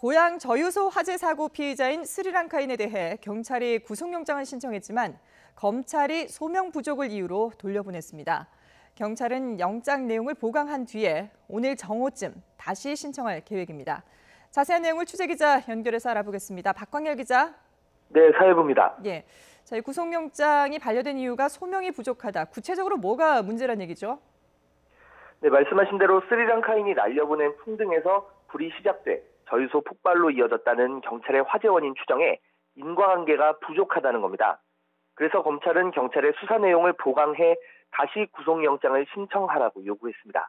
고향 저유소 화재 사고 피의자인 스리랑카인에 대해 경찰이 구속영장을 신청했지만 검찰이 소명 부족을 이유로 돌려보냈습니다. 경찰은 영장 내용을 보강한 뒤에 오늘 정오쯤 다시 신청할 계획입니다. 자세한 내용을 취재기자 연결해서 알아보겠습니다. 박광열 기자. 네, 사회부입니다. 예, 이 구속영장이 반려된 이유가 소명이 부족하다. 구체적으로 뭐가 문제란 얘기죠? 네, 말씀하신 대로 스리랑카인이 날려보낸 풍등에서 불이 시작돼 저유소 폭발로 이어졌다는 경찰의 화재 원인 추정에 인과관계가 부족하다는 겁니다. 그래서 검찰은 경찰의 수사 내용을 보강해 다시 구속영장을 신청하라고 요구했습니다.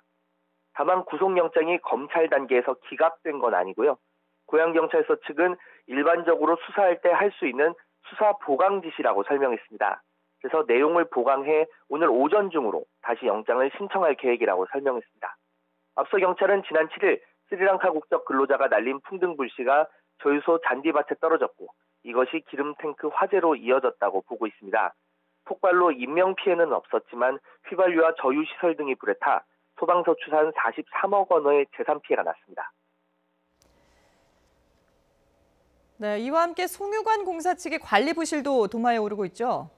다만 구속영장이 검찰 단계에서 기각된 건 아니고요. 고양경찰서 측은 일반적으로 수사할 때 할 수 있는 수사 보강 지시라고 설명했습니다. 그래서 내용을 보강해 오늘 오전 중으로 다시 영장을 신청할 계획이라고 설명했습니다. 앞서 경찰은 지난 7일 스리랑카 국적 근로자가 날린 풍등 불씨가 저유소 잔디밭에 떨어졌고 이것이 기름 탱크 화재로 이어졌다고 보고 있습니다. 폭발로 인명피해는 없었지만 휘발유와 저유시설 등이 불에 타 소방서 추산 43억 원의 재산 피해가 났습니다. 네, 이와 함께 송유관 공사 측의 관리 부실도 도마에 오르고 있죠?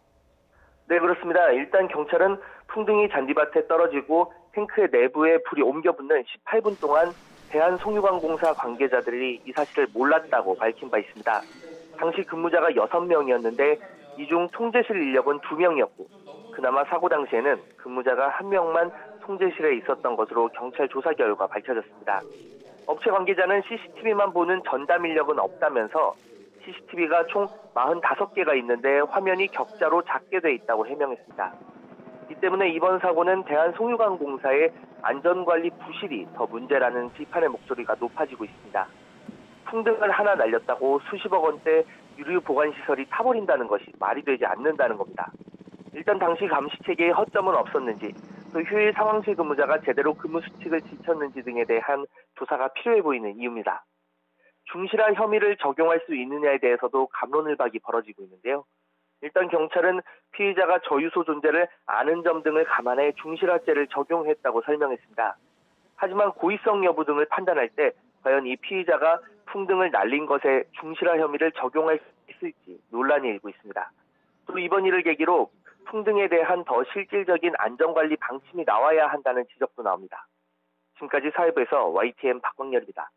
네, 그렇습니다. 일단 경찰은 풍등이 잔디밭에 떨어지고 탱크의 내부에 불이 옮겨붙는 18분 동안 대한송유관공사 관계자들이 이 사실을 몰랐다고 밝힌 바 있습니다. 당시 근무자가 6명이었는데 이 중 통제실 인력은 2명이었고 그나마 사고 당시에는 근무자가 1명만 통제실에 있었던 것으로 경찰 조사 결과 밝혀졌습니다. 업체 관계자는 CCTV만 보는 전담 인력은 없다면서 CCTV가 총 45개가 있는데 화면이 격자로 작게 돼 있다고 해명했습니다. 이 때문에 이번 사고는 대한송유관공사의 안전관리 부실이 더 문제라는 비판의 목소리가 높아지고 있습니다. 풍등을 하나 날렸다고 수십억 원대 유류 보관시설이 타버린다는 것이 말이 되지 않는다는 겁니다. 일단 당시 감시체계에 허점은 없었는지 또 휴일 상황실 근무자가 제대로 근무 수칙을 지켰는지 등에 대한 조사가 필요해 보이는 이유입니다. 중실화 혐의를 적용할 수 있느냐에 대해서도 갑론을박이 벌어지고 있는데요. 일단 경찰은 피의자가 저유소 존재를 아는 점 등을 감안해 중실화죄를 적용했다고 설명했습니다. 하지만 고의성 여부 등을 판단할 때 과연 이 피의자가 풍등을 날린 것에 중실화 혐의를 적용할 수 있을지 논란이 일고 있습니다. 또 이번 일을 계기로 풍등에 대한 더 실질적인 안전관리 방침이 나와야 한다는 지적도 나옵니다. 지금까지 사회부에서 YTN 박광열입니다.